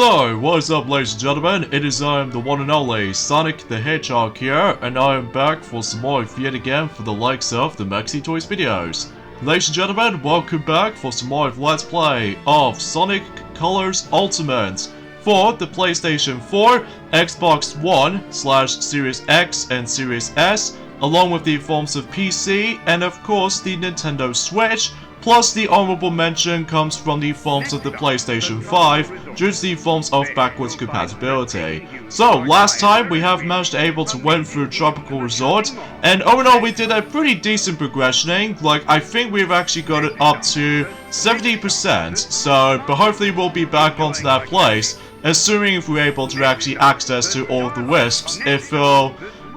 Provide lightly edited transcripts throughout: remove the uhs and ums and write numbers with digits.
Hello, what is up ladies and gentlemen, it is I am the one and only Sonic the Hedgehog here, and I am back for some more yet again for the likes of the Maxi Toys videos. Ladies and gentlemen, welcome back for some more of Let's Play of Sonic Colors Ultimate for the PlayStation 4, Xbox One / Series X and Series S, along with the forms of PC and of course the Nintendo Switch. Plus, the honorable mention comes from the forms of the PlayStation 5 due to the forms of backwards compatibility. So, last time we have managed able to win through Tropical Resort, and overall we did a pretty decent progressioning. Like, I think we've actually got it up to 70%, so, but hopefully we'll be back onto that place, assuming if we're able to actually access to all of the wisps, if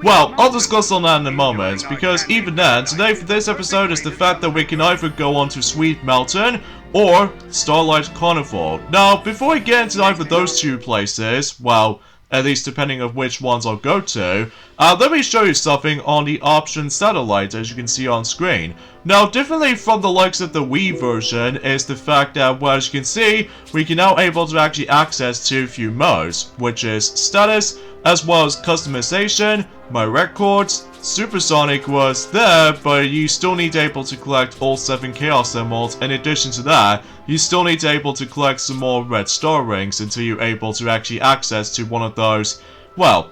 well, I'll discuss on that in a moment, because even then, today for this episode is the fact that we can either go on to Sweet Mountain or Starlight Carnival. Now, before we get into either of those two places, well, at least depending on which ones I'll go to, let me show you something on the option satellite, as you can see on screen. Now, differently from the likes of the Wii version is the fact that, well, as you can see, we can now able to actually access to a few modes, which is status, as well as customization, my records. Supersonic was there, but you still need to able to collect all 7 Chaos Emeralds. In addition to that, you still need to able to collect some more red star rings until you're able to actually access to one of those, well,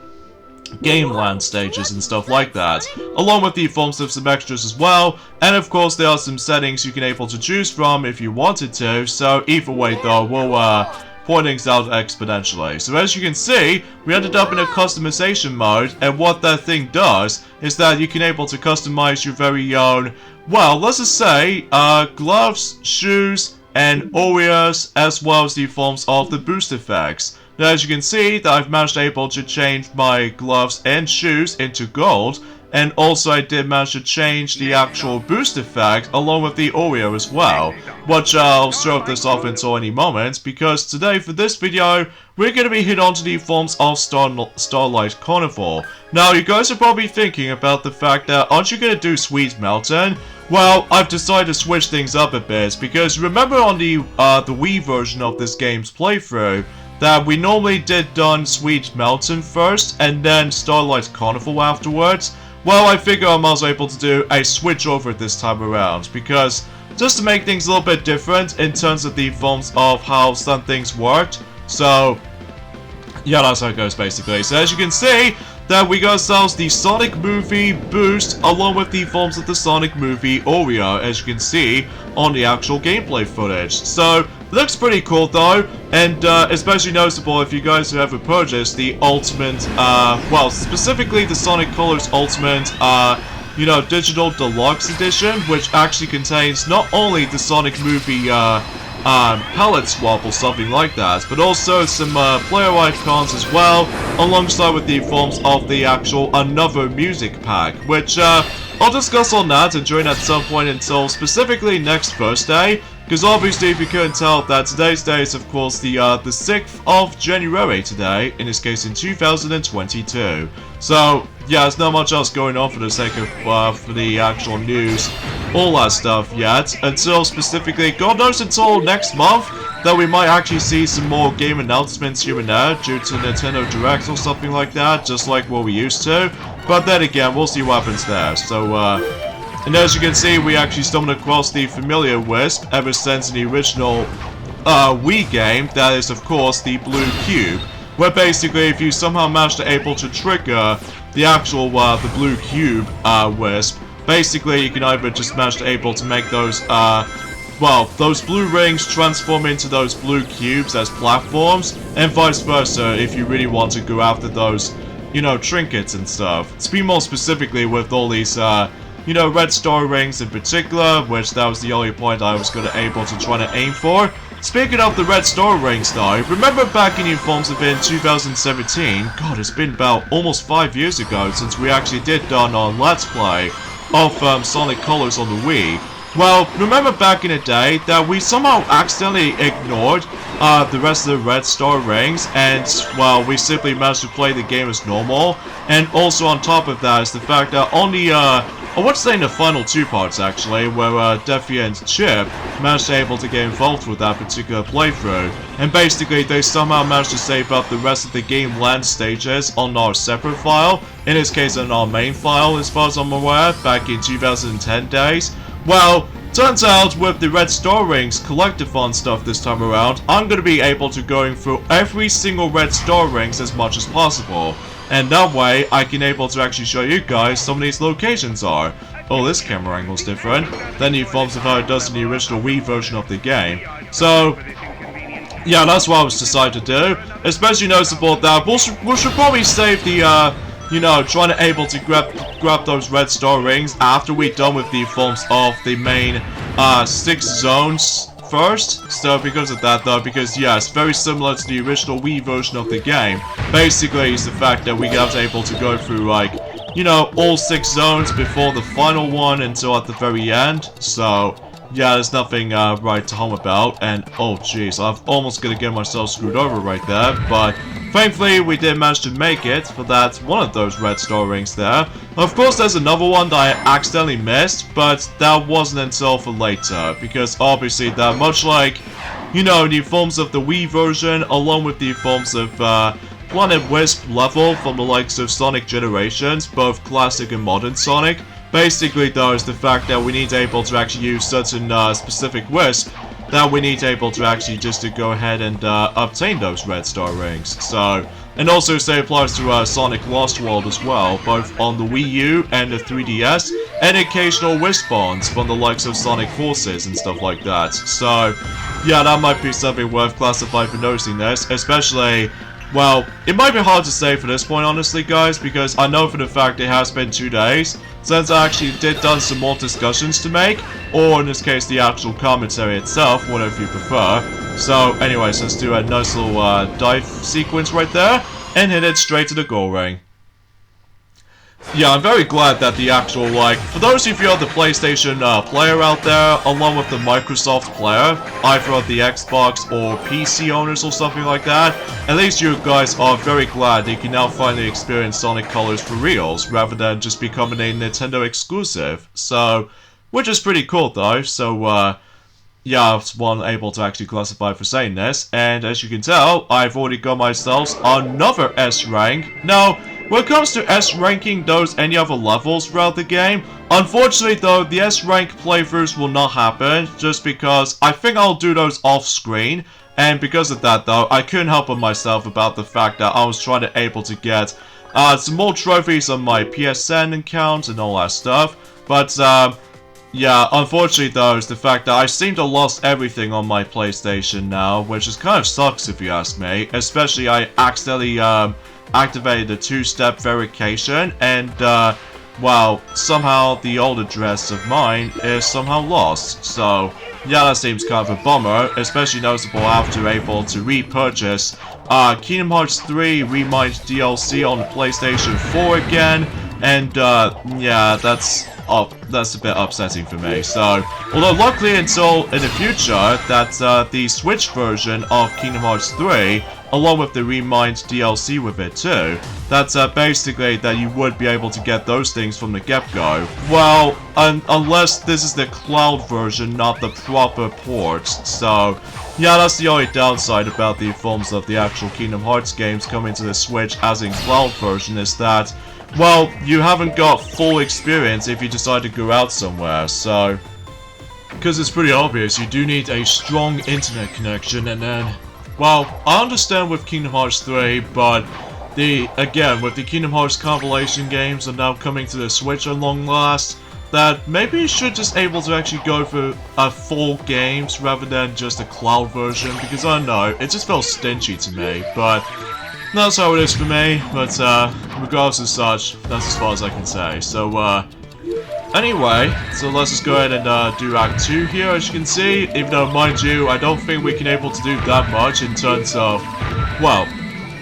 game land stages and stuff like that, along with the forms of some extras as well. And of course there are some settings you can able to choose from if you wanted to, so either way though, we'll point things out exponentially. So as you can see, we ended up in a customization mode, and what that thing does is that you can able to customize your very own, well, let's just say, gloves, shoes, and areas, as well as the forms of the boost effects. Now as you can see, that I've managed able to change my gloves and shoes into gold, and also I did manage to change the actual boost effect along with the Oreo as well, which I'll show this off until any moment, because today for this video we're going to be hit onto the forms of Starlight Carnival. Now you guys are probably thinking about the fact that aren't you going to do Sweet Mountain? Well, I've decided to switch things up a bit, because remember on the Wii version of this game's playthrough that we normally did done Sweet Mountain first and then Starlight Carnival afterwards? Well, I figure I was able to do a switch over this time around, because just to make things a little bit different in terms of the forms of how some things worked. So, yeah, that's how it goes basically. So as you can see, that we got ourselves the Sonic Movie Boost along with the forms of the Sonic Movie Oreo, as you can see on the actual gameplay footage. So, looks pretty cool though, and especially noticeable if you guys have ever purchased the Ultimate, well, specifically the Sonic Colors Ultimate, you know, Digital Deluxe Edition, which actually contains not only the Sonic Movie, palette swap or something like that, but also some player icons as well, alongside with the forms of the actual Another Music Pack, which I'll discuss on that and join at some point until specifically next Thursday, because obviously if you couldn't tell that today's day is of course the 6th of January today, in this case in 2022. So yeah, there's not much else going on for the sake of for the actual news, all that stuff yet, until specifically, God knows until next month, that we might actually see some more game announcements here and there due to Nintendo Direct or something like that, just like what we used to. But then again, we'll see what happens there. So, and as you can see, we actually stumbled across the familiar wisp ever since the original Wii game, that is of course the blue cube, where basically if you somehow manage to able to trigger the actual the blue cube wisp, basically you can either just manage to able to make those well, those blue rings transform into those blue cubes as platforms, and vice versa if you really want to go after those, you know, trinkets and stuff. To be more specifically with all these you know, red star rings in particular, which that was the only point I was going to able to try to aim for. Speaking of the red star rings though, remember back in forms of in 2017, god, it's been about almost 5 years ago since we actually did done on Let's Play of Sonic Colors on the Wii. Well, remember back in the day that we somehow accidentally ignored the rest of the red star rings, and well, we simply managed to play the game as normal. And also on top of that is the fact that on the I would say in the final two parts actually, where Defi and Chip managed to able to get involved with that particular playthrough, and basically they somehow managed to save up the rest of the game land stages on our separate file, in this case on our main file as far as I'm aware, back in 2010 days. Well, turns out with the Red Star Rings collectathon stuff this time around, I'm going to be able to going through every single Red Star Rings as much as possible. And that way, I can able to actually show you guys some of these locations are. Oh, this camera angle's different than the forms of how it does in the original Wii version of the game. So, yeah, that's what I was decided to do. Especially noticeable that we should probably save the, you know, trying to able to grab those Red Star Rings after we're done with the forms of the main 6 zones first. So because of that though, because yes, very similar to the original Wii version of the game, basically it's the fact that we got able to go through like, you know, all 6 zones before the final one until at the very end. So yeah, there's nothing right to home about, and oh jeez, I'm almost gonna get myself screwed over right there, but thankfully we did manage to make it for that one of those Red Star Rings there. Of course there's another one that I accidentally missed, but that wasn't until for later, because obviously that much like, you know, the forms of the Wii version, along with the forms of Planet Wisp level from the likes of Sonic Generations, both classic and modern Sonic. Basically though is the fact that we need to able to actually use certain specific wisp that we need to able to actually just to go ahead and obtain those Red Star Rings. So, and also say applies to Sonic Lost World as well, both on the Wii U and the 3DS, and occasional wisp bonds from the likes of Sonic Forces and stuff like that. So, yeah, that might be something worth classifying for noticing this, especially, well, it might be hard to say for this point honestly guys, because I know for the fact it has been 2 days since I actually did done some more discussions to make, or in this case the actual commentary itself, whatever you prefer. So anyways, let's do a nice little dive sequence right there, and hit it straight to the goal ring. Yeah, I'm very glad that the actual, like, for those of you on the PlayStation player out there, along with the Microsoft player, either of the Xbox or PC owners or something like that, at least you guys are very glad that you can now finally experience Sonic Colors for reals, rather than just becoming a Nintendo exclusive. So, which is pretty cool though, so yeah, I was one able to actually classify for saying this, and as you can tell, I've already got myself another S rank. Now, when it comes to S ranking those any other levels throughout the game, unfortunately though, the S rank playthroughs will not happen, just because I think I'll do those off screen, and because of that though, I couldn't help myself about the fact that I was trying to able to get some more trophies on my PSN account and all that stuff, but yeah, unfortunately though, is the fact that I seem to have lost everything on my PlayStation now, which is kind of sucks if you ask me, especially I accidentally activated the 2-step verification, and well, somehow the old address of mine is somehow lost. So yeah, that seems kind of a bummer, especially noticeable after able to repurchase Kingdom Hearts 3 Remind DLC on the PlayStation 4 again, and yeah, that's a bit upsetting for me. So, although luckily until in the future that the Switch version of Kingdom Hearts 3, along with the Remind DLC with it too, that's basically that you would be able to get those things from the get-go. Well, unless this is the cloud version, not the proper port. So, yeah, that's the only downside about the forms of the actual Kingdom Hearts games coming to the Switch as in cloud version, is that, well, you haven't got full experience if you decide to go out somewhere, so, because it's pretty obvious, you do need a strong internet connection, and then, well, I understand with Kingdom Hearts 3, but again, with the Kingdom Hearts compilation games are now coming to the Switch at long last, that maybe you should just able to actually go for full games rather than just a cloud version, because I don't know, it just felt stingy to me, but that's how it is for me. But regardless of such, that's as far as I can say. So anyway, so let's just go ahead and do Act 2 here, as you can see, even though, mind you, I don't think we can able to do that much in terms of, well,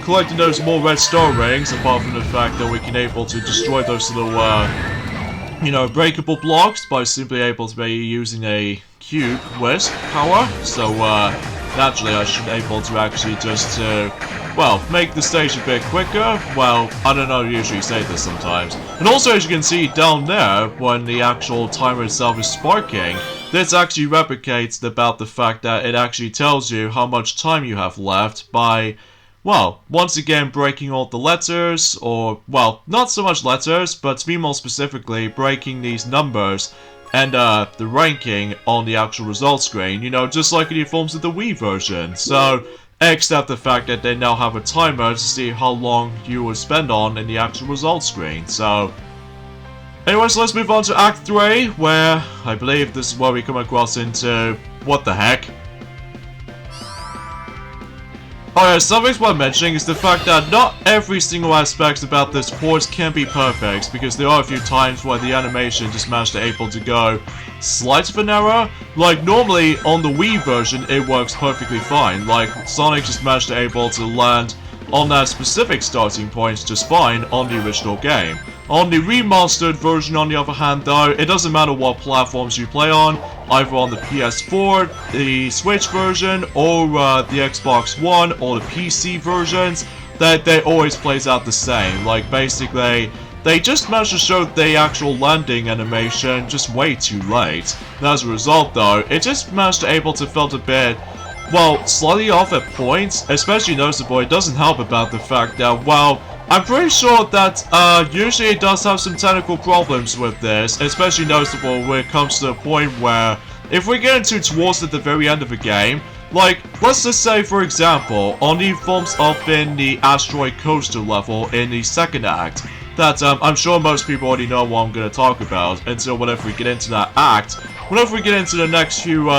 collecting those more Red Star Rings, apart from the fact that we can able to destroy those little, you know, breakable blocks by simply able to be using a cube wisp power. So naturally I should able to actually just well, make the stage a bit quicker. Well, I don't know, I usually say this sometimes. And also, as you can see down there, when the actual timer itself is sparking, this actually replicates about the fact that it actually tells you how much time you have left by, well, once again breaking all the letters, or, well, not so much letters, but to be more specifically, breaking these numbers and the ranking on the actual results screen, you know, just like in the forms of the Wii version. So, except the fact that they now have a timer to see how long you will spend on in the actual results screen. So, anyways, let's move on to Act 3, where I believe this is where we come across into what the heck. Alright, something worth mentioning is the fact that not every single aspect about this port can be perfect, because there are a few times where the animation just managed to able to go slight of an error. Like, normally on the Wii version it works perfectly fine, like Sonic just managed to able to land on that specific starting point just fine on the original game. On the remastered version, on the other hand, though, it doesn't matter what platforms you play on, either on the PS4, the Switch version, or the Xbox One, or the PC versions, that they always plays out the same. Like, basically, they just managed to show the actual landing animation just way too late. And as a result, though, it just managed to able to felt a bit, well, slightly off at points. Especially noticeable, it doesn't help about the fact that, well, I'm pretty sure that usually it does have some technical problems with this, especially noticeable when it comes to the point where if we get into towards the very end of a game, like, let's just say, for example, on the forms up in the Asteroid Coaster level in the second act, that I'm sure most people already know what I'm going to talk about until whenever we get into that act. Whenever we get into the next few,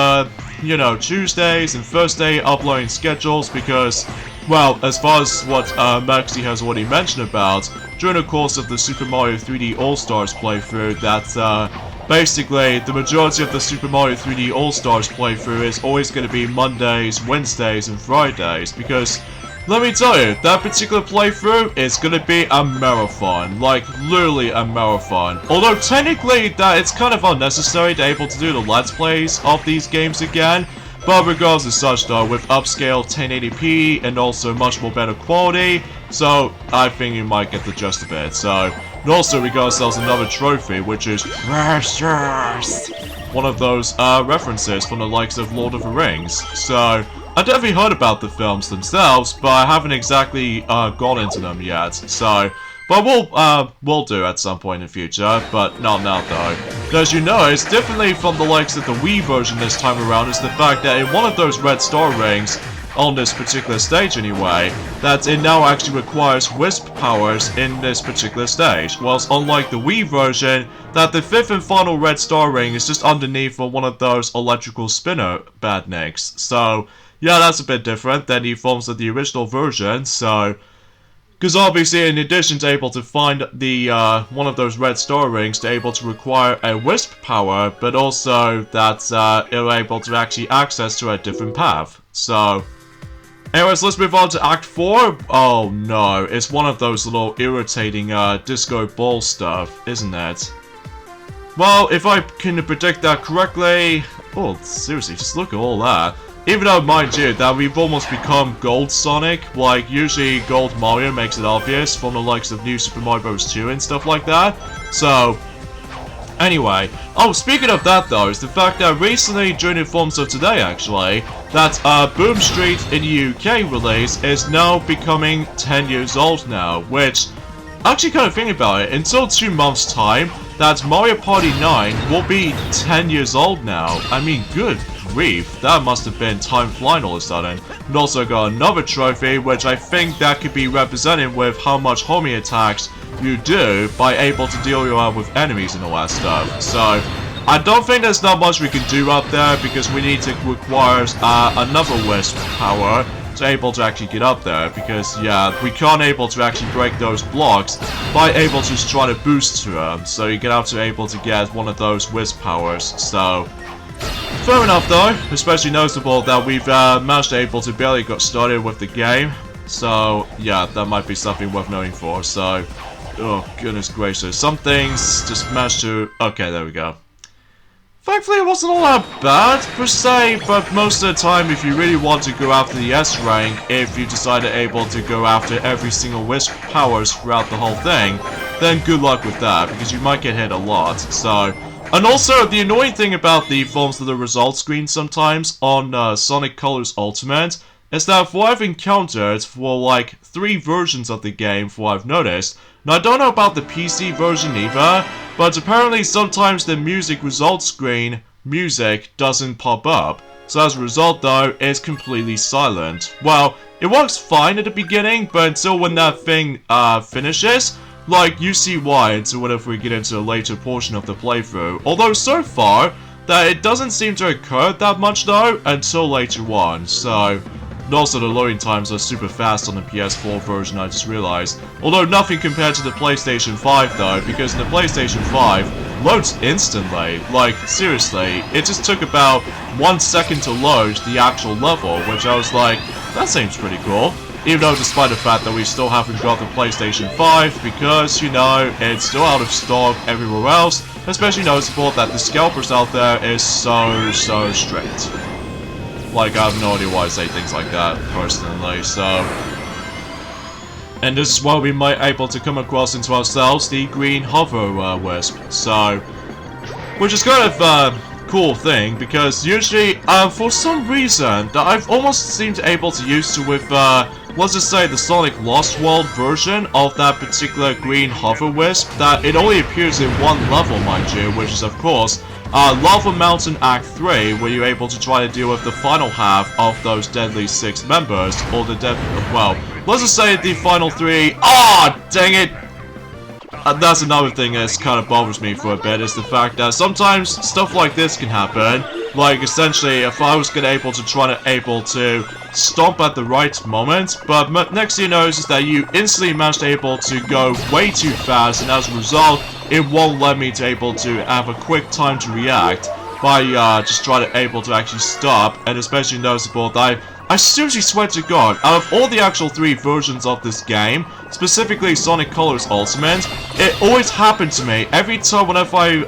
you know, Tuesdays and Thursday uploading schedules, because, well, as far as what Maxi has already mentioned about, during the course of the Super Mario 3D All-Stars playthrough, that basically the majority of the Super Mario 3D All-Stars playthrough is always going to be Mondays, Wednesdays, and Fridays, because let me tell you, that particular playthrough is going to be a marathon, like literally a marathon. Although technically that it's kind of unnecessary to able to do the Let's Plays of these games again, but regardless of such though, with upscale 1080p and also much more better quality, so I think you might get the gist of it. So, and also we got ourselves another trophy, which is Precious! One of those references from the likes of Lord of the Rings. So, I've definitely heard about the films themselves, but I haven't exactly gone into them yet. So, but we'll do at some point in the future, but not now though. As you know, it's definitely from the likes of the Wii version this time around is the fact that in one of those red star rings, on this particular stage anyway, that it now actually requires wisp powers in this particular stage, whilst unlike the Wii version, that the fifth and final red star ring is just underneath for one of those electrical spinner badniks. So, yeah, that's a bit different than the forms of the original version, so, because obviously in addition to able to find the one of those red star rings to able to require a wisp power, but also that it'll able to actually access to a different path. So, anyways, let's move on to Act 4. Oh no, it's one of those little irritating disco ball stuff, isn't it? Well, if I can predict that correctly, oh seriously, just look at all that. Even though, mind you, that we've almost become Gold Sonic, like, usually Gold Mario makes it obvious from the likes of New Super Mario Bros. 2 and stuff like that. So, anyway. Oh, speaking of that though, is the fact that recently, during the forms of today actually, that Boom Street in the UK release is now becoming 10 years old now, which, actually kind of thinking about it, until 2 months time, that Mario Party 9 will be 10 years old now. I mean, good grief, that must have been time flying all of a sudden. And also got another trophy, which I think that could be represented with how much homing attacks you do by able to deal with enemies and all that stuff. So, I don't think there's not much we can do up there, because we need to require another wisp power to able to actually get up there, because yeah, we can't able to actually break those blocks by able to just try to boost to them, so you get out to able to get one of those wisp powers. So fair enough though, especially noticeable that we've managed to able to barely got started with the game, so yeah, that might be something worth knowing for. So, oh goodness gracious, some things just managed to, okay, there we go. Thankfully, it wasn't all that bad, per se, but most of the time, if you really want to go after the S rank, if you decided able to go after every single Wisp powers throughout the whole thing, then good luck with that, because you might get hit a lot, so... And also, the annoying thing about the forms of the result screen sometimes on Sonic Colors Ultimate is that for what I've encountered for like 3 versions of the game, for what I've noticed, now I don't know about the PC version either, but apparently sometimes the music result screen music doesn't pop up. So as a result though, it's completely silent. Well, it works fine at the beginning, but until when that thing finishes, like, you see why until whenever we get into a later portion of the playthrough. Although so far, that it doesn't seem to occur that much though, until later on, so... And also the loading times are super fast on the PS4 version, I just realized. Although nothing compared to the PlayStation 5 though, because in the PlayStation 5, loads instantly. Like, seriously, it just took about 1 second to load the actual level, which I was like, that seems pretty cool. Even though despite the fact that we still haven't got the PlayStation 5, because, you know, it's still out of stock everywhere else, especially noticeable that the scalpers out there is so strict. Like, I have no idea why I say things like that, personally, so... And this is why we might able to come across into ourselves the green hover wisp, so... Which is kind of cool thing, because usually, for some reason, that I've almost seemed able to use to with, let's just say the Sonic Lost World version of that particular green hover wisp, that it only appears in 1 level, mind you, which is of course, Lava Mountain Act 3, where you're able to try to deal with the final half of those deadly 6 members, or the well, let's just say the final 3, dang it! That's another thing that kind of bothers me for a bit, is the fact that sometimes stuff like this can happen. Like, essentially, if I was able to stomp at the right moment, but next thing you know is that you instantly managed to go way too fast, and as a result, it won't let me able to have a quick time to react by just trying to actually stop, and especially noticeable that I seriously swear to God, out of all the actual 3 versions of this game, specifically Sonic Colors Ultimate, it always happened to me every time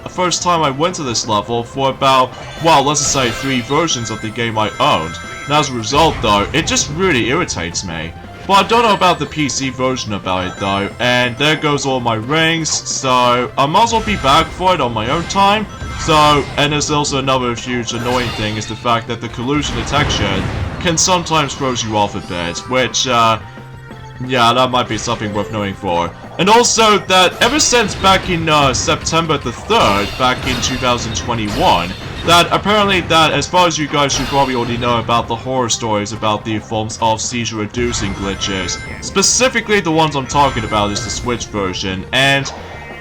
first time I went to this level for about, well, let's just say 3 versions of the game I owned. And as a result though, it just really irritates me. But I don't know about the PC version about it though, and there goes all my rings, so I might as well be back for it on my own time. So, and there's also another huge annoying thing is the fact that the collision detection can sometimes throw you off a bit, which, yeah, that might be something worth knowing for. And also that ever since back in September the 3rd, back in 2021, that apparently that, as far as you guys should probably already know about the horror stories about the forms of seizure-reducing glitches, specifically the ones I'm talking about is the Switch version, and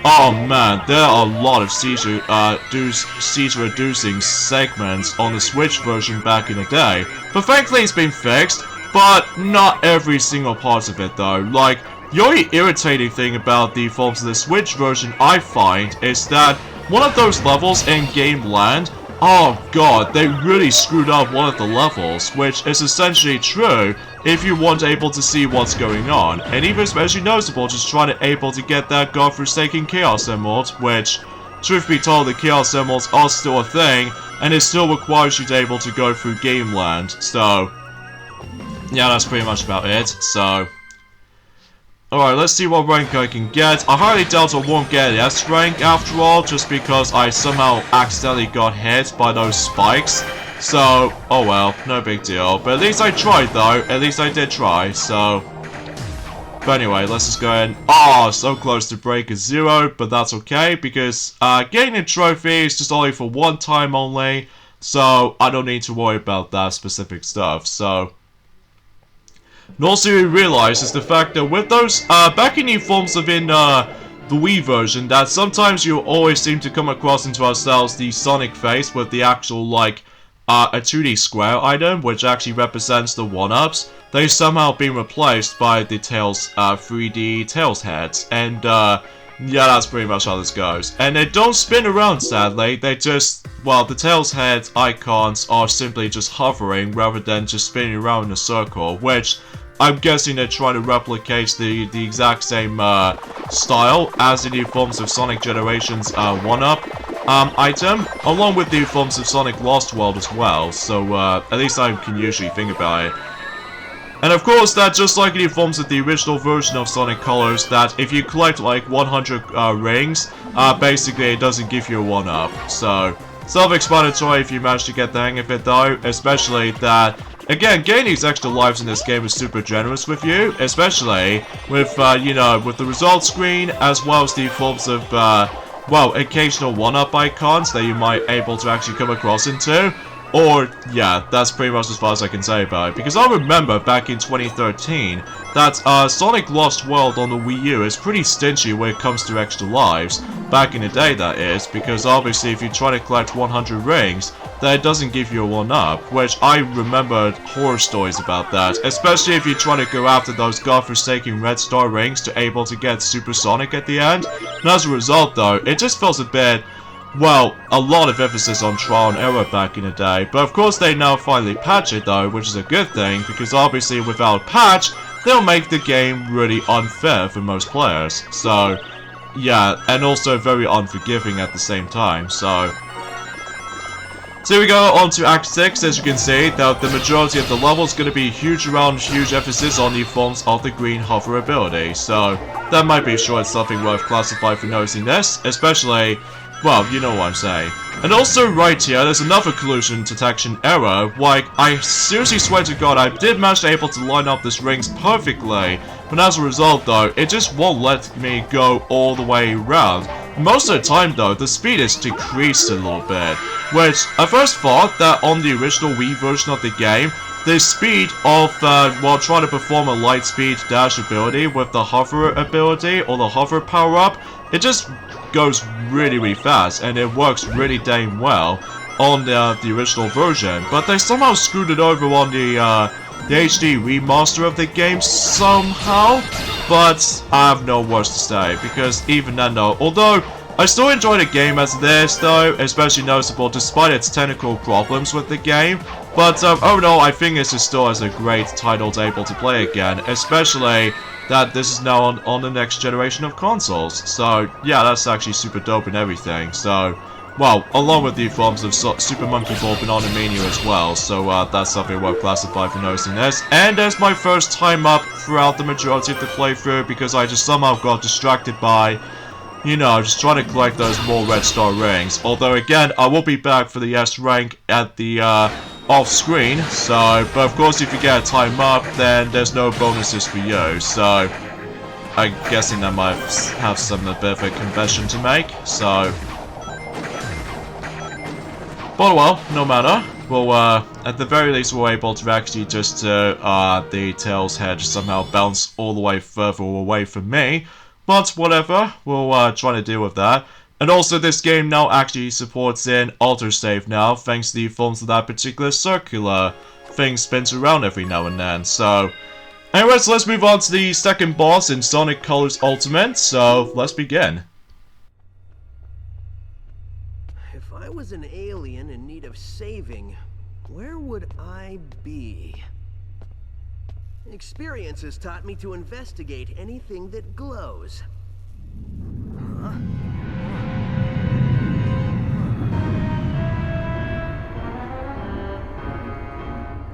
oh man, there are a lot of seizure-reducing segments on the Switch version back in the day, but thankfully it's been fixed, but not every single part of it though. Like, the only irritating thing about the forms of the Switch version I find is that one of those levels in Game Land, oh god, they really screwed up one of the levels, which is essentially true if you weren't able to see what's going on, and even especially noticeable just trying to get that godforsaken Chaos Emerald, which, truth be told, the Chaos Emeralds are still a thing, and it still requires you to go through Game Land, so, yeah, that's pretty much about it, so... Alright, let's see what rank I can get. I highly doubt I won't get S rank after all, just because I somehow accidentally got hit by those spikes. So, oh well, no big deal. But at least I tried though, at least I did try, so... But anyway, let's just go in. Oh, so close to break a 0, but that's okay, because getting a trophy is just only for 1 time only, so I don't need to worry about that specific stuff, so... And also you realize is the fact that with those, back in new forms of in, the Wii version, that sometimes you always seem to come across into ourselves the Sonic face with the actual, like, a 2D square item, which actually represents the 1-ups. They've somehow been replaced by the Tails, 3D Tails heads, and, yeah, that's pretty much how this goes. And they don't spin around, sadly, they just, well, the Tails head icons are simply just hovering rather than just spinning around in a circle, which I'm guessing they're trying to replicate the exact same style as the new forms of Sonic Generations 1-up. item, along with the forms of Sonic Lost World as well, so at least I can usually think about it. And of course, that just like the forms of the original version of Sonic Colors, that if you collect like 100 rings, basically it doesn't give you a 1-up. So, self-explanatory if you manage to get the hang of it though, especially that, again, gaining these extra lives in this game is super generous with you, especially with, you know, with the results screen, as well as the forms of, well, occasional 1-up icons that you might able to actually come across into. Or, yeah, that's pretty much as far as I can say about it. Because I remember back in 2013 that Sonic Lost World on the Wii U is pretty stingy when it comes to extra lives. Back in the day, that is. Because obviously if you try to collect 100 rings, then it doesn't give you a 1-up. Which I remember horror stories about that. Especially if you try to go after those godforsaken red star rings to able to get Super Sonic at the end. And as a result though, it just feels a bit... well, a lot of emphasis on trial and error back in the day, but of course they now finally patch it though, which is a good thing, because obviously without patch, they'll make the game really unfair for most players. So, yeah, and also very unforgiving at the same time, so here we go on to Act 6. As you can see, that the majority of the level is going to be huge emphasis on the forms of the green hover ability, so that might be sure it's something worth classifying for noticing this, especially... well, you know what I'm saying. And also right here, there's another collision detection error. Like, I seriously swear to God, I did manage to able to line up these rings perfectly. But as a result though, it just won't let me go all the way around. Most of the time though, the speed is decreased a little bit. Which, I first thought that on the original Wii version of the game, the speed of, while trying to perform a light speed dash ability with the hover ability, or the hover power-up, it just goes really fast, and it works really dang well on the original version. But they somehow screwed it over on the HD remaster of the game somehow. But I have no words to say, because even then though, although I still enjoy the game as this though, especially noticeable despite its technical problems with the game. But overall, I think this is still as a great title to able to play again, especially that this is now on the next generation of consoles. So yeah, that's actually super dope and everything. So, well, along with the forms of Super Monkey Ball Banana Mania as well. So that's something worth classifying for noticing this. And as my first time up throughout the majority of the playthrough, because I just somehow got distracted by, you know, just trying to collect those more red star rings. Although again, I will be back for the S rank at the off screen, so, but of course if you get a time up, then there's no bonuses for you, so I'm guessing that might have some bit of a confession to make, so, but well, no matter, well, at the very least we're able to actually just, the Tails head somehow bounce all the way further away from me, but whatever, we'll try to deal with that. And also, this game now actually supports an autosave now, thanks to the forms of that particular circular thing spins around every now and then. So, anyways, let's move on to the second boss in Sonic Colors Ultimate, so let's begin. If I was an alien in need of saving, where would I be? Experience has taught me to investigate anything that glows. Huh?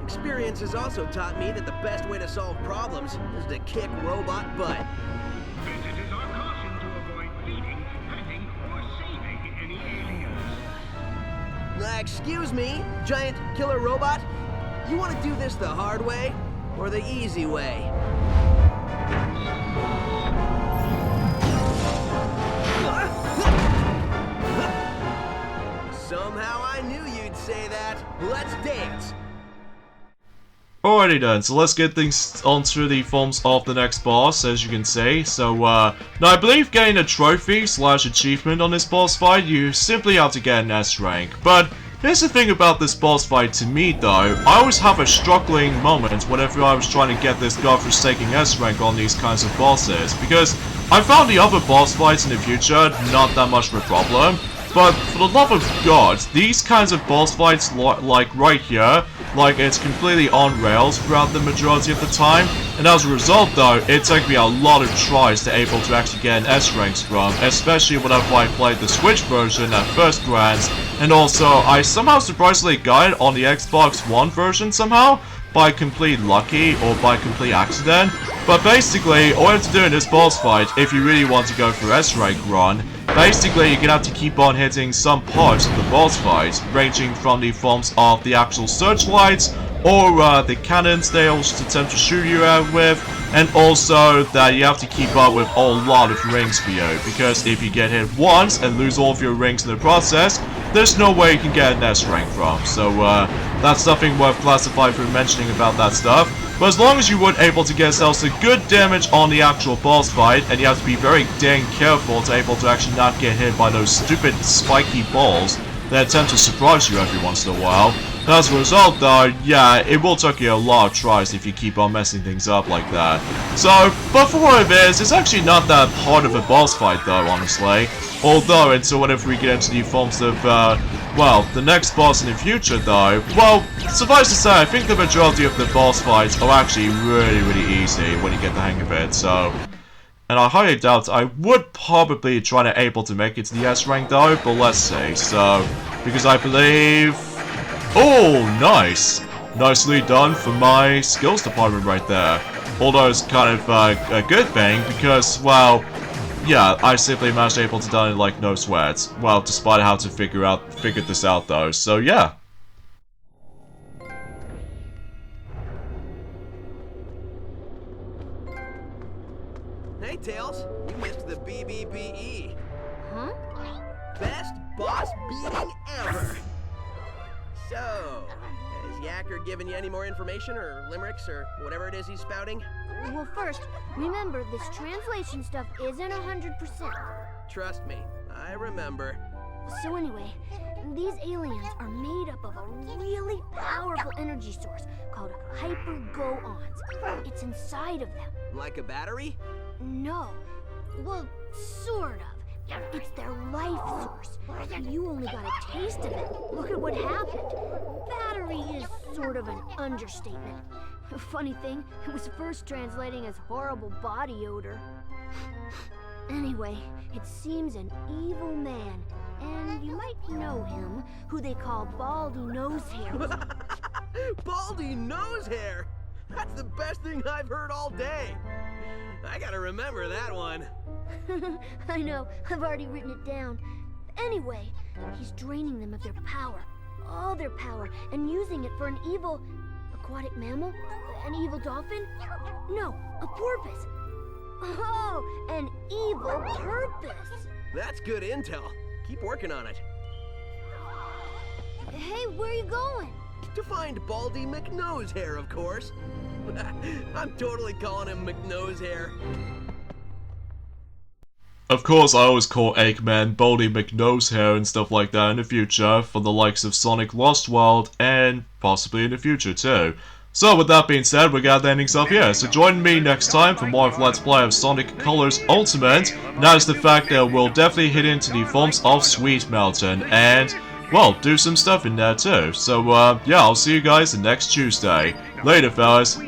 Experience has also taught me that the best way to solve problems is to kick robot butt. Visitors are cautioned to avoid feeding, petting, or saving any aliens. Excuse me, giant killer robot? You want to do this the hard way or the easy way? Somehow I knew you'd say that. Let's dance. Alrighty then, so let's get things onto the forms of the next boss, as you can see. So, now I believe getting a trophy / achievement on this boss fight, you simply have to get an S rank. But here's the thing about this boss fight to me though, I always have a struggling moment whenever I was trying to get this godforsaken S rank on these kinds of bosses. Because I found the other boss fights in the future not that much of a problem. But for the love of God, these kinds of boss fights like right here, Like, it's completely on rails throughout the majority of the time. And as a result, though, it took me a lot of tries to able to actually get an S-rank scrum, especially whenever I played the Switch version at first glance. And also, I somehow surprisingly got it on the Xbox One version somehow, by complete lucky or by complete accident. But basically, all you have to do in this boss fight, if you really want to go for S-rank run, basically you're gonna have to keep on hitting some parts of the boss fight, ranging from the forms of the actual searchlights, or the cannons they'll attempt to shoot you out with, and also that you have to keep up with a lot of rings for you, because if you get hit once and lose all of your rings in the process, there's no way you can get an S rank from. So that's nothing worth classifying for mentioning about that stuff. But as long as you were able to get yourselves a good damage on the actual boss fight, and you have to be very dang careful to able to actually not get hit by those stupid spiky balls that attempt to surprise you every once in a while. As a result, though, yeah, it will take you a lot of tries if you keep on messing things up like that. So, but for what it is, it's actually not that hard of a boss fight, though, honestly. Although, until whenever we get into the forms of, well, the next boss in the future, though, well, suffice to say, I think the majority of the boss fights are actually really easy when you get the hang of it, so... And I highly doubt I would probably try to able to make it to the S rank, though, but let's see. So, because I believe... Oh, nice! Nicely done for my skills department right there. Although it's kind of a good thing, because, well, yeah, I simply managed to able to done it like no sweat. Well, despite how to figure this out though, so yeah. Hey, Tails, you missed the BBBE. Huh? Best boss beating ever. So, has Yacker given you any more information, or limericks, or whatever it is he's spouting? Well, first, remember, this translation stuff isn't 100%. Trust me, I remember. So anyway, these aliens are made up of a really powerful energy source called hyper-go-ons. It's inside of them. Like a battery? No. Well, sort of. It's their life source. You only got a taste of it. Look at what happened. Battery is sort of an understatement. Funny thing, it was first translating as horrible body odor. Anyway, it seems an evil man, and you might know him, who they call Baldy Nosehair. Baldy Nosehair! That's the best thing I've heard all day. I gotta remember that one. I know, I've already written it down. Anyway, he's draining them of their power, all their power, and using it for an evil aquatic mammal? An evil dolphin? No, a porpoise. Oh, an evil purpose. That's good intel. Keep working on it. Hey, where are you going? To find Baldy McNosehair, of course. I'm totally calling him McNosehair. Of course, I always call Eggman Baldy McNosehair and stuff like that in the future, for the likes of Sonic Lost World, and possibly in the future too. So with that being said, we got the endings up here, so join me next time for more of Let's Play of Sonic Colors Ultimate, and that is the fact that we'll definitely hit into the forms of Sweet Mountain, and, well, do some stuff in there too. So, yeah, I'll see you guys next Tuesday. Later, fellas.